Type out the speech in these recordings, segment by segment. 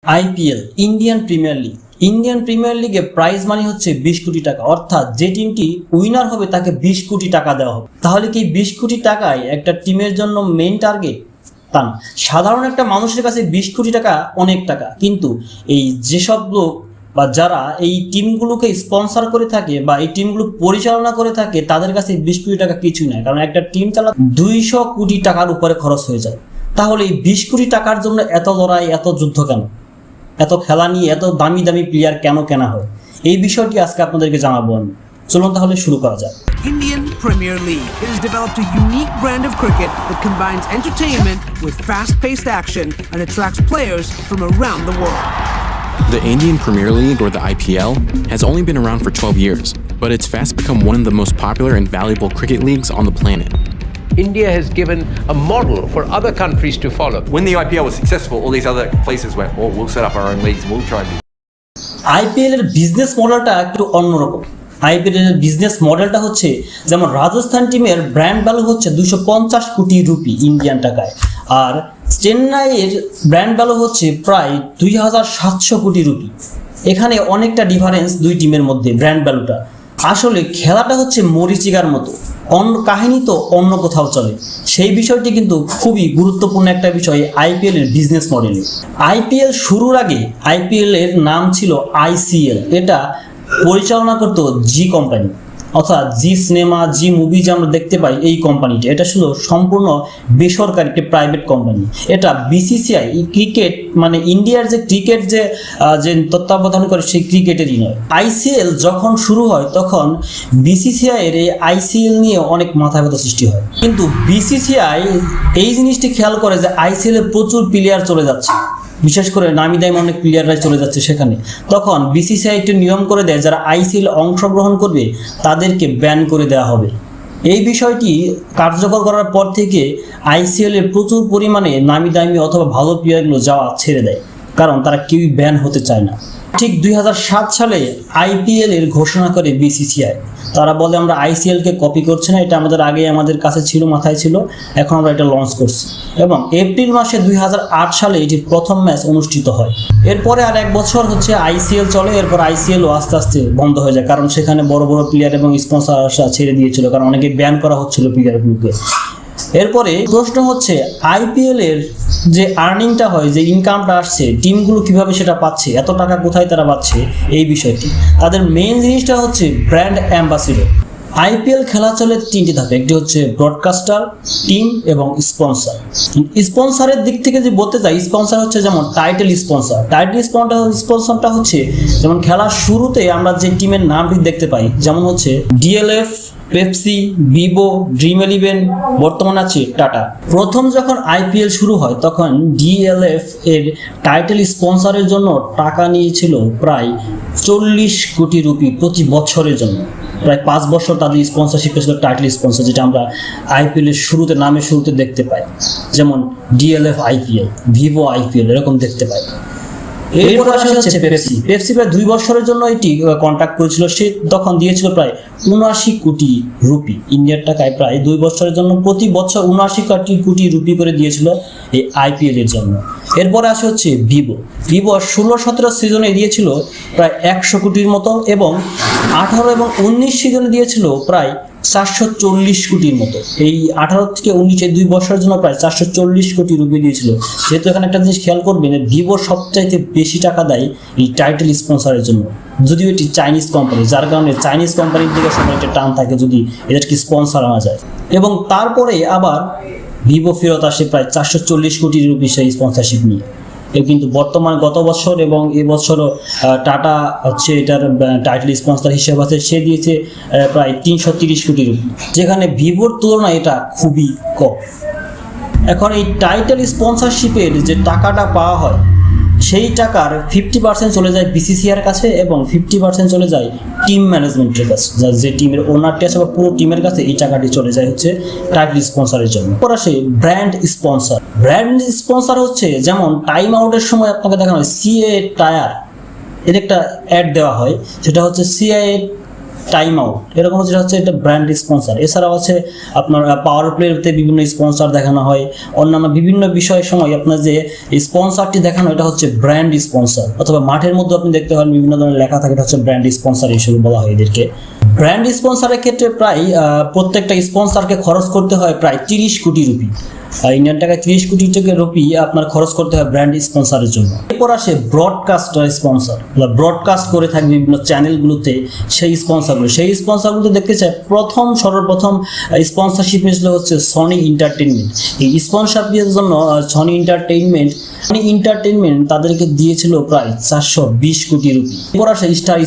IPL Indian premier লিগে prize money হচ্ছে 20 কোটি টাকা, অর্থাৎ যে টিমটি উইনার হবে তাকে 20 কোটি টাকা দেওয়া হবে। তাহলে কি 20 কোটি টাকায় একটা টিমের জন্য মেইন টার্গেট? তা না। সাধারণ একটা মানুষের কাছে 20 কোটি টাকা অনেক টাকা, কিন্তু এই যেসব লোক বা যারা এই টিমগুলোকে স্পন্সর করে থাকে বা এই টিমগুলো পরিচালনা করে থাকে তাদের কাছে 20 কোটি টাকা কিছুই নয়, কারণ একটা টিম চালাতে 200 কোটি টাকার উপরে খরচ হয়ে যায়। তাহলে এই 20 কোটি টাকার জন্য এত লড়াই, এত যুদ্ধ কেন? এত খেলা নিয়ে এত দামি দামি প্লেয়ার কেন কেনা হয়? এই বিষয়টি আজকে আপনাদেরকে জানাবো আমি। চলুন তাহলে শুরু করা যাক। Indian Premier League. It has developed a unique brand of cricket that combines entertainment with fast-paced action and attracts players from around the world. The Indian Premier League, or the IPL, has only been around for 12 years, but it's fast become one of the most popular and valuable cricket leagues on the planet. India has given a model for other countries to follow. When the IPL was successful, all these other places went, well, we'll set up our own leagues, we'll try and do. IPL এর business মডেলটা একটু অন্যরকম। IPL এর business মডেলটা হচ্ছে, যেমন রাজস্থান টিমের brand value হচ্ছে 250 কোটি রুপি ইন্ডিয়ান টাকায়, আর চেন্নাইয়ের ব্র্যান্ড ভ্যালু হচ্ছে প্রায় 2700 কোটি রুপি। এখানে অনেকটা ডিফারেন্স দুই টিমের মধ্যে ব্র্যান্ড ভ্যালুটা। আসলে খেলাটা হচ্ছে মরিচিকার মতো, অন্য কাহিনী তো অন্য কোথাও চলে। সেই বিষয়টি কিন্তু খুবই গুরুত্বপূর্ণ একটা বিষয় আইপিএল এর বিজনেস মডেলে। আইপিএল শুরুর আগে আইপিএল এর নাম ছিল আইসিএল। এটা পরিচালনা করতো জি কোম্পানি, অর্থাৎ জি সিনেমা, জি মুভি যে আমরা দেখতে পাই এই কোম্পানিটা। এটা ছিল সম্পূর্ণ বেসরকারি একটি প্রাইভেট কোম্পানি। এটা বিসিসিআই ক্রিকেট, মানে ইন্ডিয়ার যে ক্রিকেট যে তত্ত্বাবধান করে সেই ক্রিকেটেরই নয়। আইসিএল যখন শুরু হয় তখন বিসিসিআই এর এই আইসিএল নিয়ে অনেক মাথা ব্যথা সৃষ্টি হয়, কিন্তু বিসিসিআই এই জিনিসটি খেয়াল করে যে আইসিএল এ প্রচুর প্লেয়ার চলে যাচ্ছে, বিশেষ করে নামি দামি অনেক প্লেয়াররাই চলে যাচ্ছে সেখানে। তখন বিসিসিআই একটি নিয়ম করে দেয়, যারা আইসিএল অংশগ্রহণ করবে তাদেরকে ব্যান করে দেওয়া হবে। এই বিষয়টি কার্যকর করার পর থেকে আইসিএল এর প্রচুর পরিমাণে নামি দামি অথবা ভালো প্লেয়ারগুলো যাওয়া ছেড়ে দেয়, কারণ তারা কেউই ব্যান হতে চায় না। ঠিক 2007 সালে আইপিএল এর ঘোষণা করে বিসিসিআই। তারা বলে আমরা আইসিএলকে কপি করছি না, এটা আমাদের কাছে ছিল, মাথায় ছিল, এখন আমরা এটা লঞ্চ করছি। এবং এপ্রিল মাসে 2008 সালে এটির প্রথম ম্যাচ অনুষ্ঠিত হয়। এরপরে আর 1 বছর হচ্ছে আইসিএল চলে। এরপর আইসিএল আস্তে আস্তে বন্ধ হয়ে যায়, কারণ সেখানে বড় বড় প্লেয়ার এবং স্পন্সর ছেড়ে দিয়েছিল, কারণ অনেকে ব্যান করা হচ্ছিল প্লেয়ারগুলোকে। এরপরে প্রশ্ন হচ্ছে আইপিএল এর যে আর্নিংটা হয়, যে ইনকামটা আসছে, টিমগুলো কিভাবে সেটা পাচ্ছে, এত টাকা কোথায় তারা পাচ্ছে, এই বিষয়টি। তাদের মেইন জিনিসটা হচ্ছে ব্র্যান্ড অ্যাম্বাসিডর। আইপিএল খেলা চলে 3টি ধাপে, একটি হচ্ছে ব্রডকাস্টার, টিম এবং স্পন্সর। স্পন্সরের দিক থেকে যে বলতে চাই, স্পন্সর হচ্ছে যেমন টাইটেল স্পন্সরটা হচ্ছে যেমন খেলার শুরুতে আমরা যে টিমের নামটি দেখতে পাই, যেমন হচ্ছে DLF, Pepsi, Vivo, dream eleven, বর্তমানে আছে টাটা। প্রথম যখন আইপিএল শুরু হয় তখন ডিএলএফ এর টাইটেল স্পন্সরের জন্য টাকা নিয়েছিল প্রায় 40 কোটি রুপি প্রতি বছরের জন্য। প্রায় 5 বছর তাদের স্পন্সরশিপ ছিল টাইটেল স্পন্সর, যেটা আমরা আইপিএল এর নামের শুরুতে দেখতে পাই, যেমন ডিএলএফ আইপিএল, ভিভো আইপিএল, এরকম দেখতে পাই। এরপর আসা হচ্ছে পেপসি প্রায় 2 বছরের জন্য এটি কন্ট্রাক্ট করেছিল। সে তখন দিয়েছিল প্রায় 79 কোটি রুপি ইন্ডিয়ার টাকায়, প্রায় 2 বছরের জন্য প্রতি বছর 79 কোটি রুপি করে দিয়েছিল এই আইপিএল এর জন্য। এরপরে আসা হচ্ছে ভিভো 16-17 সিজনে দিয়েছিল প্রায় 100 কোটির মতো, এবং 18 এবং 19 সিজনে দিয়েছিল প্রায় 440 কোটির মতো। এই 18 থেকে 19 এই 2 বছরের জন্য প্রায় 440 কোটি রুপি দিয়েছিল। সেহেতু এখানে একটা জিনিস খেয়াল করবেন, ভিভো সবচাইতে বেশি টাকা দেয় এই টাইটেল স্পন্সরের জন্য, যদিও এটি চাইনিজ কোম্পানি, যার কারণে চাইনিজ কোম্পানির দিকে সবাই একটা টান থাকে যদি এদেরকে স্পন্সর আনা যায়। এবং তারপরে আবার ভিভো ফেরত আসে প্রায় 440 কোটি রুপি সেই স্পন্সরশিপ নিয়ে। কিন্তু বর্তমান গত বছর এবং এবছরও টাটা হচ্ছে এটার টাইটেল স্পন্সর হিসেবে আছে, সে দিয়েছে প্রায় 330 কোটি রুপি, যেখানে ভিভোর তুলনায় এটা খুবই কম। এখন এই টাইটেল স্পন্সরশিপের যে টাকাটা পাওয়া হয়, সেই টাকার 50% চলে যায় বিসিসিআইয়ের কাছে এবং 50% চলে যায় টিম ম্যানেজমেন্টের কাছে, যে টিমের ওনারটি আছে বা পুরো টিমের কাছে এই টাকাটি চলে যায় হচ্ছে টাইটেল স্পন্সরের জন্য। পরে আসে ব্র্যান্ড স্পন্সর হচ্ছে যেমন টাইম আউটের সময় আপনাকে দেখানো হয় সিএ টায়ার, এর একটা অ্যাড দেওয়া হয়, সেটা হচ্ছে সিআইএ টাইম আউট, এরকম যেটা হচ্ছে এটা ব্র্যান্ড স্পন্সর। এছাড়াও আছে আপনার পাওয়ার প্লেতে বিভিন্ন স্পন্সর দেখানো হয়, অন্যান্য বিভিন্ন বিষয়ের সময় আপনার যে স্পন্সরটি দেখানো এটা হচ্ছে ব্র্যান্ড স্পন্সর। অথবা মাঠের মধ্যে আপনি দেখতে পারেন বিভিন্ন ধরনের লেখা থাকে, এটা হচ্ছে ব্র্যান্ড স্পন্সর হিসেবে বলা হয় এদেরকে। ব্র্যান্ড স্পন্সরের ক্ষেত্রে প্রায় প্রত্যেকটা স্পন্সরকে খরচ করতে হয় প্রায় 30 কোটি রুপি, ইন্ডিয়ান টাকায় 30 কোটি রুপি আপনার খরচ করতে হয় ব্র্যান্ড স্পন্সরের জন্য। এরপর আসে ব্রডকাস্টার স্পন্সর, ব্রডকাস্ট করে থাকবে বিভিন্ন চ্যানেলগুলোতে সেই স্পন্সরগুলোতে দেখতে চাই সর্বপ্রথম স্পন্সরশিপ নিয়েছিল হচ্ছে সনি এন্টারটেইনমেন্ট। এই স্পন্সরশিপের জন্য সনি এন্টারটেইনমেন্ট তাদেরকে দিয়েছিল প্রায় 420 কোটি রুপি। এরপর আসে স্টার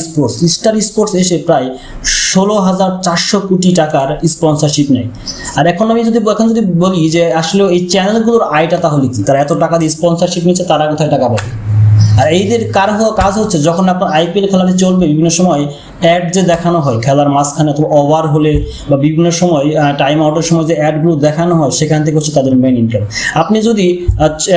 স্পোর্টস এসে প্রায় 16,400 কোটি টাকার স্পন্সরশিপ নেয়। আর এখন যদি বলি যে আসলে এই চ্যানেলগুলোর আয়টা তাহলে কি, তারা এত টাকা দিয়ে স্পন্সরশিপ নিচ্ছে, তারা কোথায় টাকা পাবে? আর এইদের কাজ হচ্ছে যখন আপনার আইপিএল খেলাটি চলবে বিভিন্ন সময় অ্যাড যে দেখানো হয় খেলার মাঝখানে অথবা ওভার হলে বা বিভিন্ন সময় টাইম আউটের সময় যে অ্যাডগুলো দেখানো হয় সেখান থেকে হচ্ছে তাদের মেইন ইনকাম। আপনি যদি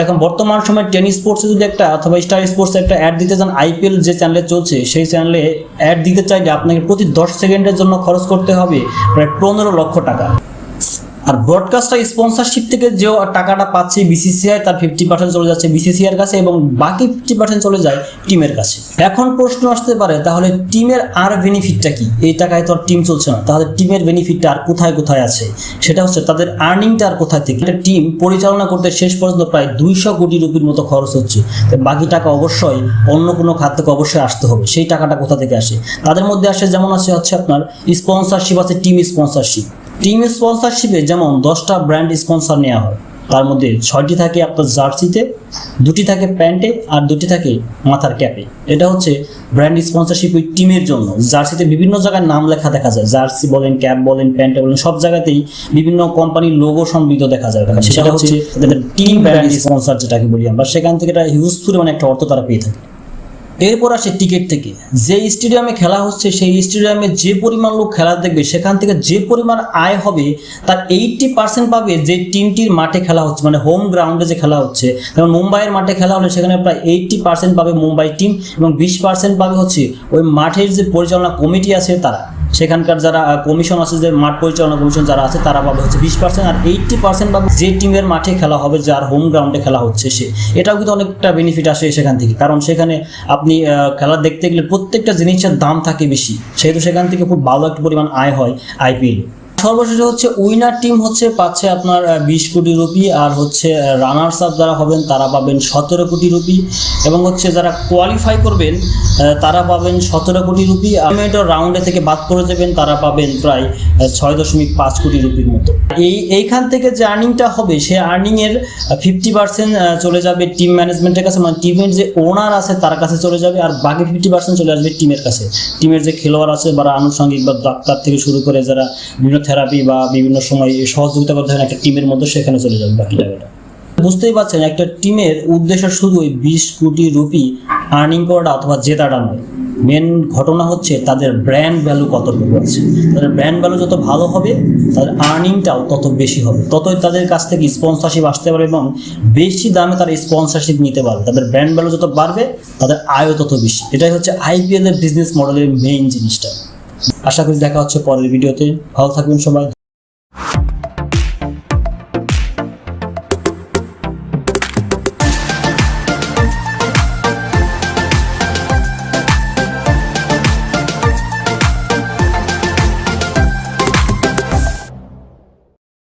এখন বর্তমান সময় টেনিস স্পোর্টসে যদি একটা অথবা স্টার স্পোর্টসে একটা অ্যাড দিতে চান, আইপিএল যে চ্যানেলে চলছে সেই চ্যানেলে অ্যাড দিতে চাইলে আপনাকে প্রতি 10 সেকেন্ডের জন্য খরচ করতে হবে প্রায় 15 লক্ষ টাকা। আর ব্রডকাস্টার স্পন্সরশিপ থেকে যে টাকাটা পাচ্ছে বিসিসিআই, তার 50% চলে যাচ্ছে বিসিসিআইয়ের কাছে এবং বাকি 50% চলে যায় টিমের কাছে। এখন প্রশ্ন আসতে পারে তাহলে টিমের আর বেনিফিটটা কি? এই টাকায় তো আর টিম চলছে না, তাহলে টিমের বেনিফিটটা আর কোথায় আছে? সেটা হচ্ছে তাদের আর্নিংটা আর কোথায় থেকে। একটা টিম পরিচালনা করতে শেষ পর্যন্ত প্রায় 200 কোটি রুপির মতো খরচ হচ্ছে, বাকি টাকা অবশ্যই অন্য কোনো খাত থেকে অবশ্যই আসতে হবে। সেই টাকাটা কোথা থেকে আসে? তাদের মধ্যে আসে যেমন হচ্ছে আপনার স্পন্সরশিপ আছে, টিম স্পন্সরশিপে যেমন 10টা ব্র্যান্ড স্পন্সর নেওয়া হয়, তার মধ্যে 6টি থাকে আপনার জার্সিতে, 2টি থাকে প্যান্টে আর 2টি থাকে মাথার ক্যাপে। এটা হচ্ছে ব্র্যান্ড স্পন্সরশিপ ওই টিমের জন্য। জার্সিতে বিভিন্ন জায়গায় নাম লেখা দেখা যায়, জার্সি বলেন, ক্যাপ বলেন, প্যান্টে বলেন, সব জায়গাতেই বিভিন্ন কোম্পানির লোগো সম্মিলিত দেখা যায়। সেটা হচ্ছে তাদের টিম ব্র্যান্ড স্পন্সর যেটাকে বলি আমরা, সেখান থেকে এটা হিউজ পরিমাণে একটা অর্থ তারা পেয়ে থাকে। এরপর আসে টিকিট থেকে। যে স্টেডিয়ামে খেলা হচ্ছে সেই স্টেডিয়ামে যে পরিমাণ লোক খেলা দেখবে সেখান থেকে যে পরিমাণ আয় হবে তার 80% পাবে যে টিমটির মাঠে খেলা হচ্ছে, মানে হোম গ্রাউন্ডে যে খেলা হচ্ছে। যেমন মুম্বাইয়ের মাঠে খেলা হলে সেখানে প্রায় 80% পাবে মুম্বাই টিম এবং 20% পাবে হচ্ছে ওই মাঠের যে পরিচালনা কমিটি আছে তারা, সেখানকার যারা কমিশন আছে, যে মাঠ পরিচালনা কমিশন যারা আছে তারা পাবে হচ্ছে 20%, আর 80% পাবে যে টিমের মাঠে খেলা হবে, যার হোম গ্রাউন্ডে খেলা হচ্ছে সে। এটাও কিন্তু অনেকটা বেনিফিট আসে সেখান থেকে, কারণ সেখানে আপনি খেলা দেখতে গেলে প্রত্যেকটা জিনিসের দাম থাকে বেশি, সেহেতু সেখান থেকে খুব ভালো একটা পরিমাণ আয় হয় আইপিএল। সর্বশেষে হচ্ছে উইনার টিম পাচ্ছে আপনার 20 কোটি রুপি, আর হচ্ছে রানার্স আপ যারা হবেন তারা পাবেন 17 কোটি রুপি, এবং হচ্ছে যারা কোয়ালিফাই করবেন তারা পাবেন 17 কোটি রুপি। রাউন্ডে থেকে বাদ করে যাবেন তারা পাবেন প্রায় 6.5 কোটি রুপির মতো। এইখান থেকে যে আর্নিংটা হবে সেই আর্নিংয়ের 50% চলে যাবে টিম ম্যানেজমেন্টের কাছে, মানে টিমের যে ওনার আছে তার কাছে চলে যাবে, আর বাকি 50% চলে আসবে টিমের কাছে। টিমের যে খেলোয়াড় আছে বা আনুষঙ্গিক বা ডাক্তার থেকে শুরু করে যারা বিভিন্ন থেরাপি বা বিভিন্ন সময় সহযোগিতা করতে হয় একটা টিমের মধ্যে, সেখানে চলে যাবে বাকি টাকাটা। বুঝতেই পারছেন একটা টিমের উদ্দেশ্য শুধু ওই 20 কোটি রুপি আর্নিং করাটা অথবা জেতাটা নয়, মেন ঘটনা হচ্ছে তাদের ব্র্যান্ড ভ্যালু কতটুকু আছে। তাদের ব্র্যান্ড ভ্যালু যত ভালো হবে তাদের আর্নিংটাও তত বেশি হবে, ততই তাদের কাছ থেকে স্পন্সরশিপ আসতে পারবে এবং বেশি দামে তারা স্পন্সরশিপ নিতে পারবে। তাদের ব্র্যান্ড ভ্যালু যত বাড়বে তাদের আয়ও তত বেশি। এটাই হচ্ছে আইপিএল এর বিজনেস মডেলের মেইন জিনিসটা। আশা করি দেখা হচ্ছে পরের ভিডিওতে। ভালো থাকবেন সবাই।